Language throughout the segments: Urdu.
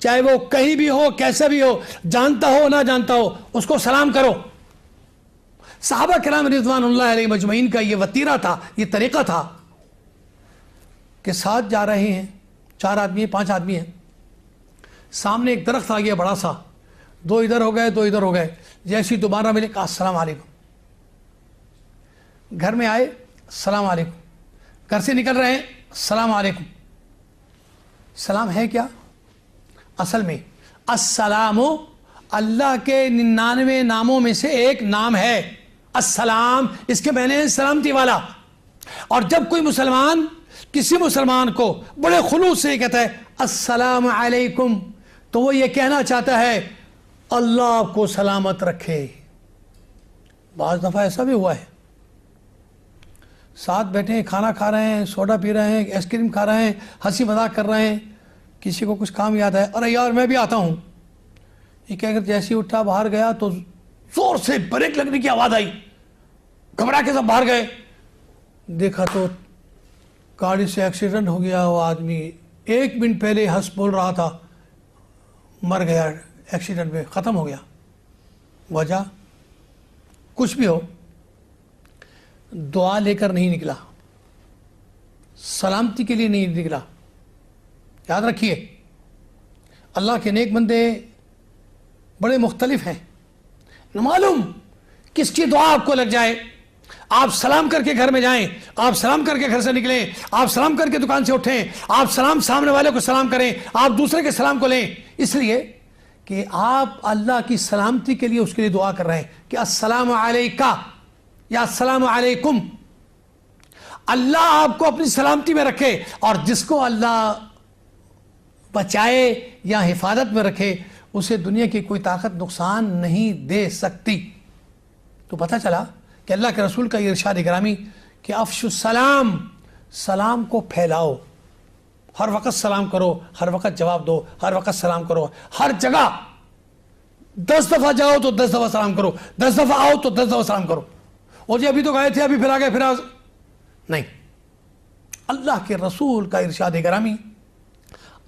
چاہے وہ کہیں بھی ہو، کیسے بھی ہو، جانتا ہو نہ جانتا ہو، اس کو سلام کرو۔ صحابہ کرام رضوان اللہ علیہ مجمعین کا یہ وتیرہ تھا، یہ طریقہ تھا کہ ساتھ جا رہے ہیں، 4 آدمی ہیں، 5 آدمی ہیں، سامنے ایک درخت آ گیا بڑا سا، 2 ادھر ہو گئے 2 ادھر ہو گئے، جیسے دوبارہ ملے کہا السلام علیکم، گھر میں آئے السلام علیکم، گھر سے نکل رہے ہیں السلام علیکم۔ سلام ہے کیا؟ اصل میں السلام اللہ کے 99 ناموں میں سے ایک نام ہے السلام، اس کے معنی ہے سلامتی والا۔ اور جب کوئی مسلمان کسی مسلمان کو بڑے خلوص سے کہتا ہے السلام علیکم، تو وہ یہ کہنا چاہتا ہے اللہ آپ کو سلامت رکھے۔ بعض دفعہ ایسا بھی ہوا ہے، ساتھ بیٹھے ہیں، کھانا کھا رہے ہیں، سوڈا پی رہے ہیں، آئس کریم کھا رہے ہیں، ہنسی مذاق کر رہے ہیں، کسی کو کچھ کام یاد ہے، ارے یار میں بھی آتا ہوں، یہ کہہ کر جیسے ہی اٹھا باہر گیا تو زور سے بریک لگنے کی آواز آئی، گھبرا کے سب باہر گئے، دیکھا تو گاڑی سے ایکسیڈنٹ ہو گیا، وہ آدمی 1 منٹ پہلے ہنس بول رہا تھا مر گیا ایکسیڈنٹ میں، ختم ہو گیا۔ وجہ کچھ بھی ہو، دعا لے کر نہیں نکلا، سلامتی کے لیے نہیں نکلا۔ یاد رکھیے اللہ کے نیک بندے بڑے مختلف ہیں، معلوم کس کی دعا آپ کو لگ جائے۔ آپ سلام کر کے گھر میں جائیں، آپ سلام کر کے گھر سے نکلیں، آپ سلام کر کے دکان سے اٹھیں، آپ سلام سامنے والے کو سلام کریں، آپ دوسرے کے سلام کو لیں، اس لیے کہ آپ اللہ کی سلامتی کے لیے اس کے لیے دعا کر رہے ہیں کہ السلام علیکہ یا السلام علیکم۔ اللہ آپ کو اپنی سلامتی میں رکھے، اور جس کو اللہ بچائے یا حفاظت میں رکھے اسے دنیا کی کوئی طاقت نقصان نہیں دے سکتی۔ تو پتہ چلا کہ اللہ کے رسول کا یہ ارشاد گرامی کہ افشوا السلام، سلام کو پھیلاؤ، ہر وقت سلام کرو، ہر وقت جواب دو، ہر وقت سلام کرو، ہر جگہ 10 دفعہ جاؤ تو 10 دفعہ سلام کرو، 10 دفعہ آؤ تو 10 دفعہ سلام کرو۔ اور جی ابھی تو گئے تھے ابھی پھر آ گئے پھر نہیں، اللہ کے رسول کا ارشاد گرامی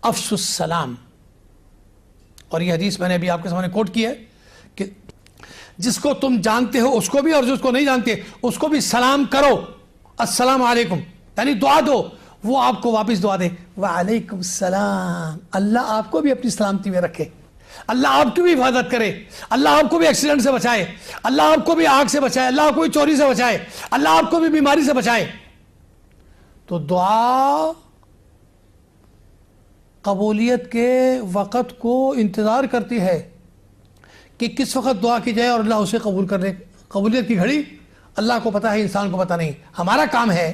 افشوا السلام۔ اور یہ حدیث میں نے ابھی آپ کے سامنے کوٹ کی ہے کہ جس کو تم جانتے ہو اس کو بھی اور جس کو نہیں جانتے اس کو بھی سلام کرو، السلام علیکم، یعنی دعا دو، وہ آپ کو واپس دعا دے وعلیکم السلام۔ اللہ آپ کو بھی اپنی سلامتی میں رکھے، اللہ آپ کی بھی حفاظت کرے، اللہ آپ کو بھی ایکسیڈنٹ سے بچائے، اللہ آپ کو بھی آگ سے بچائے، اللہ آپ کو بھی چوری سے بچائے، اللہ آپ کو بھی بیماری سے بچائے۔ تو دعا قبولیت کے وقت کو انتظار کرتی ہے کہ کس وقت دعا کی جائے اور اللہ اسے قبول کر لے۔ قبولیت کی گھڑی اللہ کو پتہ ہے، انسان کو پتہ نہیں۔ ہمارا کام ہے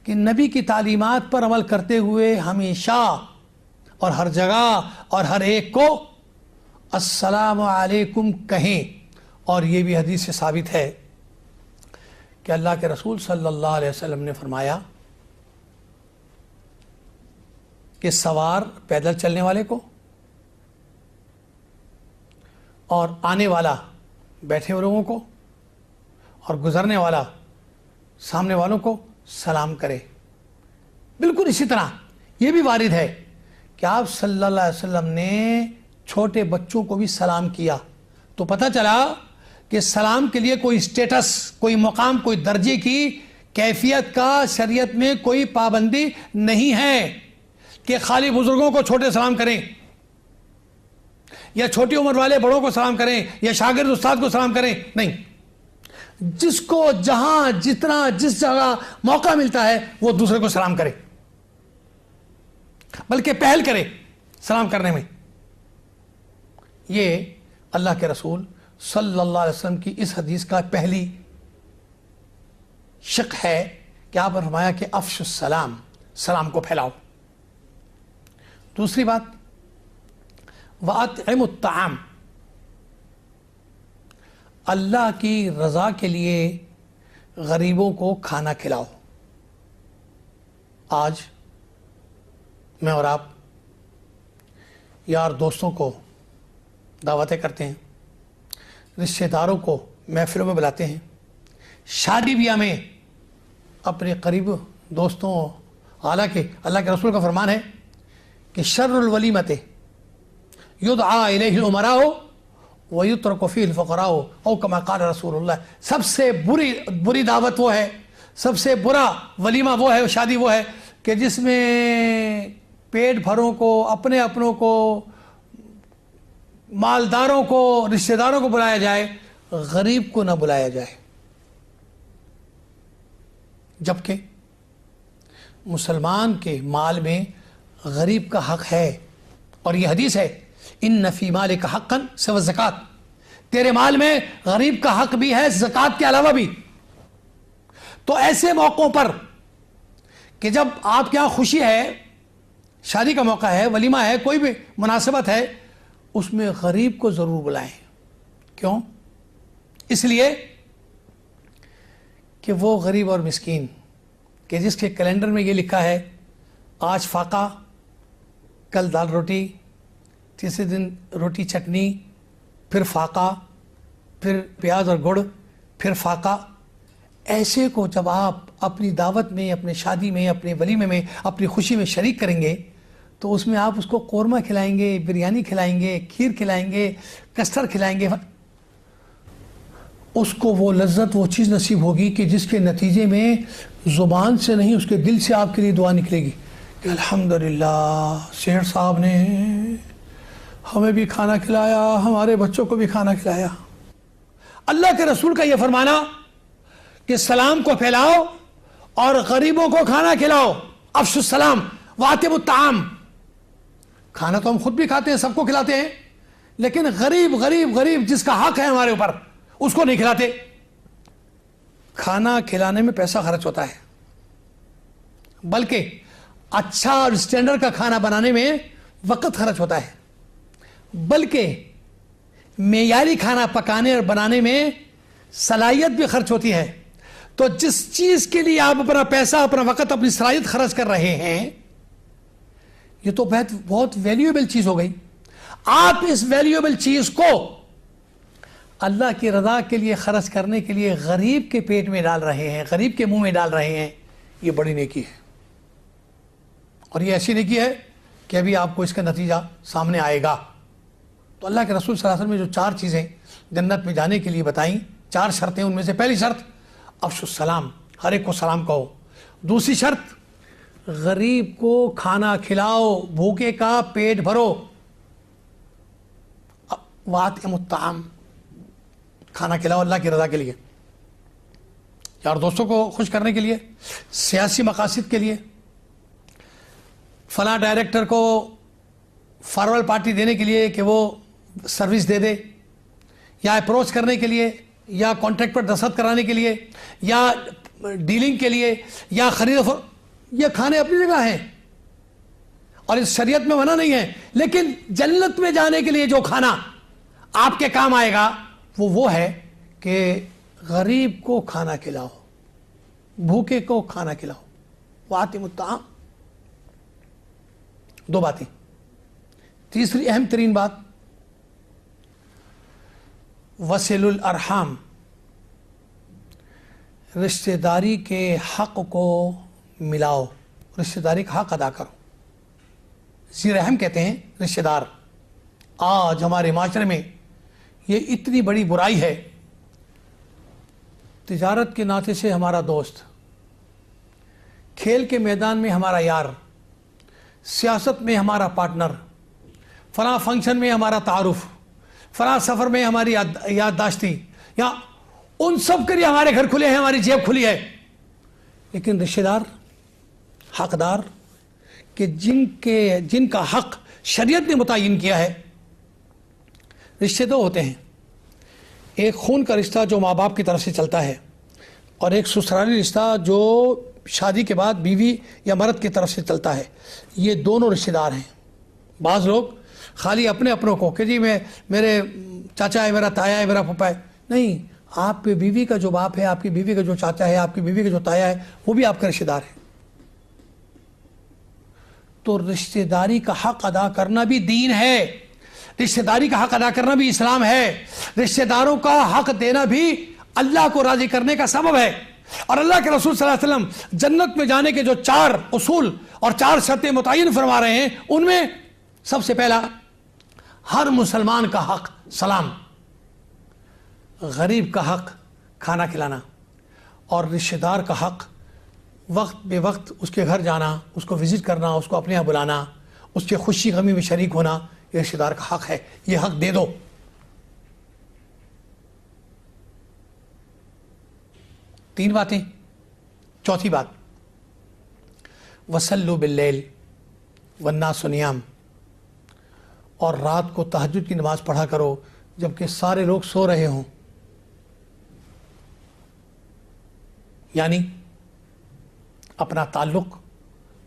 کہ نبی کی تعلیمات پر عمل کرتے ہوئے ہمیشہ اور ہر جگہ اور ہر ایک کو السلام علیکم کہیں۔ اور یہ بھی حدیث سے ثابت ہے کہ اللہ کے رسول صلی اللہ علیہ وسلم نے فرمایا کہ سوار پیدل چلنے والے کو اور آنے والا بیٹھے ہوئے لوگوں کو اور گزرنے والا سامنے والوں کو سلام کرے۔ بالکل اسی طرح یہ بھی وارد ہے کہ آپ صلی اللہ علیہ وسلم نے چھوٹے بچوں کو بھی سلام کیا۔ تو پتہ چلا کہ سلام کے لیے کوئی سٹیٹس، کوئی مقام، کوئی درجے کی کیفیت کا شریعت میں کوئی پابندی نہیں ہے کہ خالی بزرگوں کو چھوٹے سلام کریں یا چھوٹی عمر والے بڑوں کو سلام کریں یا شاگرد استاد کو سلام کریں، نہیں، جس کو جہاں جتنا جس جگہ موقع ملتا ہے وہ دوسرے کو سلام کرے، بلکہ پہل کرے سلام کرنے میں۔ یہ اللہ کے رسول صلی اللہ علیہ وسلم کی اس حدیث کا پہلی شق ہے کہ آپ نے فرمایا کہ افشوا السلام، سلام کو پھیلاؤ۔ دوسری بات وَأَطْعِمُوا الطَّعَامَ، اللہ کی رضا کے لیے غریبوں کو کھانا کھلاؤ۔ آج میں اور آپ یار دوستوں کو دعوتیں کرتے ہیں، رشتہ داروں کو محفلوں میں بلاتے ہیں، شادی بیاہ میں اپنے قریب دوستوں، حالانکہ اللہ کے رسول کا فرمان ہے کہ شر الولیمت یدعا الیہ الامراء ویترک فیہ الفقراء او کما قال رسول اللہ. سب سے بری دعوت وہ ہے، سب سے برا ولیمہ وہ ہے، شادی وہ ہے کہ جس میں پیٹ بھروں کو، اپنے اپنوں کو، مالداروں کو، رشتہ داروں کو بلایا جائے، غریب کو نہ بلایا جائے. جبکہ مسلمان کے مال میں غریب کا حق ہے، اور یہ حدیث ہے ان فی مالک حقا سوى الزکات، تیرے مال میں غریب کا حق بھی ہے زکات کے علاوہ بھی. تو ایسے موقعوں پر کہ جب آپ کے یہاں خوشی ہے، شادی کا موقع ہے، ولیمہ ہے، کوئی بھی مناسبت ہے، اس میں غریب کو ضرور بلائیں. کیوں؟ اس لیے کہ وہ غریب اور مسکین کہ جس کے کیلنڈر میں یہ لکھا ہے آج فاقہ، کل دال روٹی، تیسرے دن روٹی چٹنی، پھر فاقہ، پھر پیاز اور گڑ، پھر فاقہ. ایسے کو جب آپ اپنی دعوت میں، اپنے شادی میں، اپنے ولیمے میں، اپنی خوشی میں شریک کریں گے تو اس میں آپ اس کو قورمہ کھلائیں گے، بریانی کھلائیں گے، کھیر کھلائیں گے، کسٹر کھلائیں گے. اس کو وہ لذت، وہ چیز نصیب ہوگی کہ جس کے نتیجے میں زبان سے نہیں، اس کے دل سے آپ کے لیے دعا نکلے گی کہ الحمدللہ سیٹھ صاحب نے ہمیں بھی کھانا کھلایا، ہمارے بچوں کو بھی کھانا کھلایا. اللہ کے رسول کا یہ فرمانا کہ سلام کو پھیلاؤ اور غریبوں کو کھانا کھلاؤ، افشوا السلام واتموا الطعام. کھانا تو ہم خود بھی کھاتے ہیں، سب کو کھلاتے ہیں، لیکن غریب جس کا حق ہے ہمارے اوپر اس کو نہیں کھلاتے. کھانا کھلانے میں پیسہ خرچ ہوتا ہے، بلکہ اچھا اور اسٹینڈرڈ کا کھانا بنانے میں وقت خرچ ہوتا ہے، بلکہ معیاری کھانا پکانے اور بنانے میں صلاحیت بھی خرچ ہوتی ہے. تو جس چیز کے لیے آپ اپنا پیسہ، اپنا وقت، اپنی صلاحیت خرچ کر رہے ہیں، یہ تو بہت ویلیوبل چیز ہو گئی. آپ اس ویلیوبل چیز کو اللہ کی رضا کے لیے خرچ کرنے کے لیے غریب کے پیٹ میں ڈال رہے ہیں، غریب کے منہ میں ڈال رہے ہیں. یہ بڑی نیکی ہے، اور یہ ایسی نیکی ہے کہ ابھی آپ کو اس کا نتیجہ سامنے آئے گا. تو اللہ کے رسول صلی اللہ علیہ وسلم نے جو 4 چیزیں جنت میں جانے کے لیے بتائیں، 4 شرطیں، ان میں سے پہلی شرط افشوا السلام، ہر ایک کو سلام کہو. دوسری شرط غریب کو کھانا کھلاؤ، بھوکے کا پیٹ بھرو. واتموا الطعام، کھانا کھلاؤ اللہ کی رضا کے لیے، یار دوستوں کو خوش کرنے کے لیے، سیاسی مقاصد کے لیے، فلاں ڈائریکٹر کو فارورڈ پارٹی دینے کے لیے کہ وہ سروس دے دے، یا اپروچ کرنے کے لیے، یا کانٹریکٹ پر دستخط کرانے کے لیے، یا ڈیلنگ کے لیے، یا خرید و فروخت. یہ کھانے اپنی جگہ ہیں اور اس شریعت میں منع نہیں ہے، لیکن جنت میں جانے کے لیے جو کھانا آپ کے کام آئے گا وہ ہے کہ غریب کو کھانا کھلاؤ، بھوکے کو کھانا کھلاؤ. واتموا الطعام. 2 باتیں. تیسری اہم ترین بات وصلوا الارحام، رشتہ داری کے حق کو ملاؤ، رشتہ داری کا حق ادا کرو. ذی رحم کہتے ہیں رشتہ دار. آج ہمارے معاشرے میں یہ اتنی بڑی برائی ہے. تجارت کے ناطے سے ہمارا دوست، کھیل کے میدان میں ہمارا یار، سیاست میں ہمارا پارٹنر، فلاں فنکشن میں ہمارا تعارف، فلاں سفر میں ہماری یادداشتی، یا ان سب کے لیے ہمارے گھر کھلے ہیں، ہماری جیب کھلی ہے. لیکن رشتہ دار، حقدار کہ جن کا حق شریعت نے متعین کیا ہے. رشتے 2 ہوتے ہیں، ایک خون کا رشتہ جو ماں باپ کی طرف سے چلتا ہے، اور ایک سسرالی رشتہ جو شادی کے بعد بیوی یا مرد کی طرف سے چلتا ہے. یہ دونوں رشتہ دار ہیں. بعض لوگ خالی اپنے اپنوں کو کہ جی میرے چاچا ہے، میرا تایا ہے، میرا پھپھا ہے. نہیں، آپ کی بیوی کا جو باپ ہے، آپ کی بیوی کا جو چاچا ہے، آپ کی بیوی کا جو تایا ہے، وہ بھی آپ کا رشتہ دار ہے. تو رشتہ داری کا حق ادا کرنا بھی دین ہے، رشتہ داری کا حق ادا کرنا بھی اسلام ہے، رشتہ داروں کا حق دینا بھی اللہ کو راضی کرنے کا سبب ہے. اور اللہ کے رسول صلی اللہ علیہ وسلم جنت میں جانے کے جو 4 اصول اور 4 شرطیں متعین فرما رہے ہیں، ان میں سب سے پہلا ہر مسلمان کا حق سلام، غریب کا حق کھانا کھلانا، اور رشتہ دار کا حق وقت بے وقت اس کے گھر جانا، اس کو وزٹ کرنا، اس کو اپنے یہاں بلانا، اس کے خوشی غمی میں شریک ہونا، یہ رشتہ دار کا حق ہے، یہ حق دے دو۔ تین باتیں۔ چوتھی بات، وَصَلُّوا بِاللَّيْلِ وَالنَّاسُ نِيَامٌ، اور رات کو تہجد کی نماز پڑھا کرو جبکہ سارے لوگ سو رہے ہوں۔ یعنی اپنا تعلق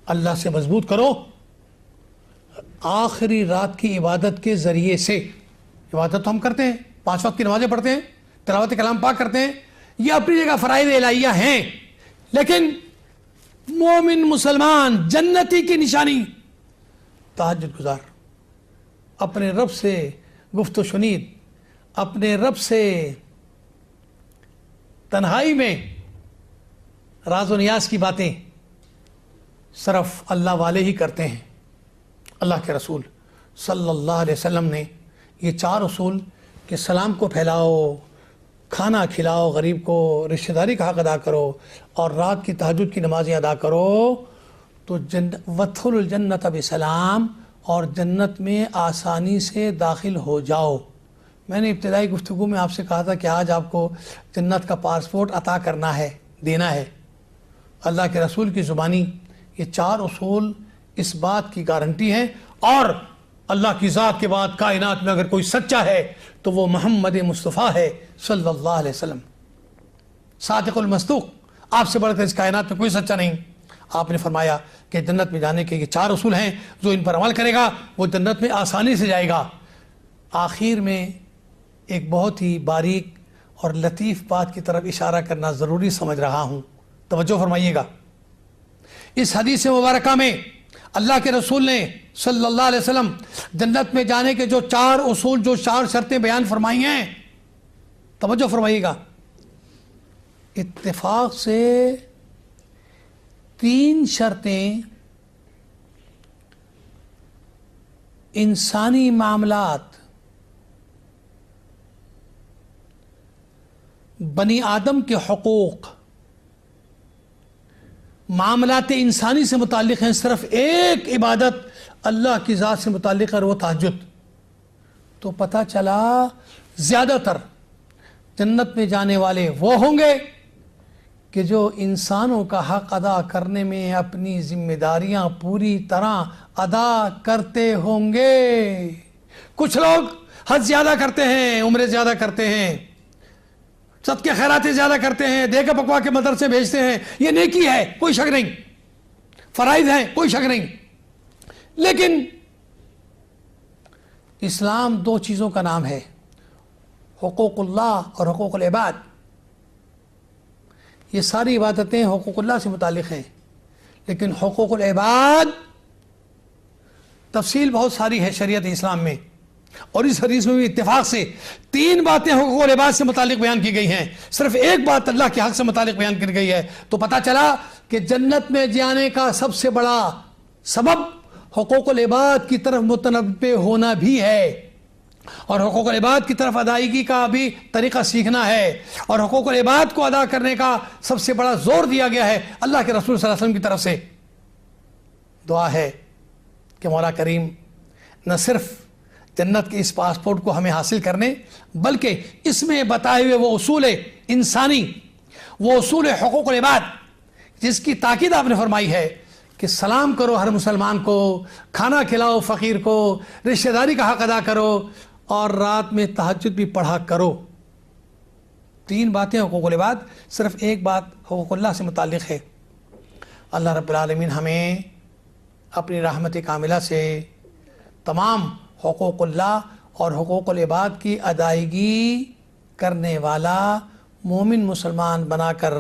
اللہ سے مضبوط کرو، آخری رات کی عبادت کے ذریعے سے۔ عبادت تو ہم کرتے ہیں، 5 وقت کی نمازیں پڑھتے ہیں، تلاوت کلام پاک کرتے ہیں، یہ اپنی جگہ فرائض الہیہ ہیں، لیکن مومن مسلمان جنتی کی نشانی تہجد گزار، اپنے رب سے گفت و شنید، اپنے رب سے تنہائی میں راز و نیاز کی باتیں صرف اللہ والے ہی کرتے ہیں۔ اللہ کے رسول صلی اللہ علیہ وسلم نے یہ 4 اصول کہ سلام کو پھیلاؤ، کھانا کھلاؤ غریب کو، رشتہ داری کا حق ادا کرو، اور رات کی تہجد کی نمازیں ادا کرو، تو وَادْخُلُوا الْجَنَّةَ بِسَلام، اور جنت میں آسانی سے داخل ہو جاؤ۔ میں نے ابتدائی گفتگو میں آپ سے کہا تھا کہ آج آپ کو جنت کا پاسپورٹ عطا کرنا ہے، دینا ہے۔ اللہ کے رسول کی زبانی یہ 4 اصول اس بات کی گارنٹی ہیں، اور اللہ کی ذات کے بعد کائنات میں اگر کوئی سچا ہے تو وہ محمد مصطفیٰ ہے صلی اللہ علیہ وسلم، صادق المصدوق۔ آپ سے بڑھ کر اس کائنات میں کوئی سچا نہیں۔ آپ نے فرمایا کہ جنت میں جانے کے یہ 4 اصول ہیں، جو ان پر عمل کرے گا وہ جنت میں آسانی سے جائے گا۔ آخر میں ایک بہت ہی باریک اور لطیف بات کی طرف اشارہ کرنا ضروری سمجھ رہا ہوں، توجہ فرمائیے گا۔ اس حدیث مبارکہ میں اللہ کے رسول نے صلی اللہ علیہ وسلم جنت میں جانے کے جو 4 اصول، جو 4 شرطیں بیان فرمائی ہیں، توجہ فرمائیے گا۔ اتفاق سے 3 شرطیں انسانی معاملات، بنی آدم کے حقوق، معاملات انسانی سے متعلق ہیں، صرف ایک عبادت اللہ کی ذات سے متعلق ہے، وہ تہجد۔ تو پتہ چلا زیادہ تر جنت میں جانے والے وہ ہوں گے کہ جو انسانوں کا حق ادا کرنے میں اپنی ذمہ داریاں پوری طرح ادا کرتے ہوں گے۔ کچھ لوگ حج زیادہ کرتے ہیں، عمرے زیادہ کرتے ہیں، صدقے خیراتیں زیادہ کرتے ہیں، دے کے پکوا کے مدرسے بھیجتے ہیں، یہ نیکی ہے، کوئی شک نہیں، فرائض ہیں، کوئی شک نہیں، لیکن اسلام 2 چیزوں کا نام ہے، حقوق اللہ اور حقوق العباد۔ یہ ساری عبادتیں حقوق اللہ سے متعلق ہیں، لیکن حقوق العباد تفصیل بہت ساری ہے شریعت اسلام میں، اور اس حدیث میں بھی اتفاق سے 3 باتیں حقوق العباد سے متعلق بیان کی گئی ہیں، صرف ایک بات اللہ کے حق سے متعلق بیان کی گئی ہے۔ تو پتہ چلا کہ جنت میں جانے کا سب سے بڑا سبب حقوق العباد کی طرف متنبع ہونا بھی ہے، اور حقوق العباد کی طرف ادائیگی کا بھی طریقہ سیکھنا ہے، اور حقوق العباد کو ادا کرنے کا سب سے بڑا زور دیا گیا ہے اللہ کے رسول صلی اللہ علیہ وسلم کی طرف سے۔ دعا ہے کہ مولا کریم نہ صرف جنت کے اس پاسپورٹ کو ہمیں حاصل کرنے، بلکہ اس میں بتائے ہوئے وہ اصول انسانی، وہ اصول حقوق العباد جس کی تاکید آپ نے فرمائی ہے کہ سلام کرو ہر مسلمان کو، کھانا کھلاؤ فقیر کو، رشتہ داری کا حق ادا کرو، اور رات میں تہجد بھی پڑھا کرو۔ 3 باتیں حقوق العباد، صرف ایک بات حقوق اللہ سے متعلق ہے۔ اللہ رب العالمین ہمیں اپنی رحمت کاملہ سے تمام حقوق اللہ اور حقوق العباد کی ادائیگی کرنے والا مومن مسلمان بنا کر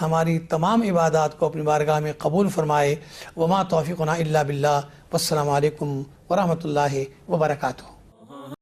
ہماری تمام عبادات کو اپنی بارگاہ میں قبول فرمائے۔ وما توفیقنا الا باللہ، والسلام علیکم ورحمۃ اللہ وبرکاتہ۔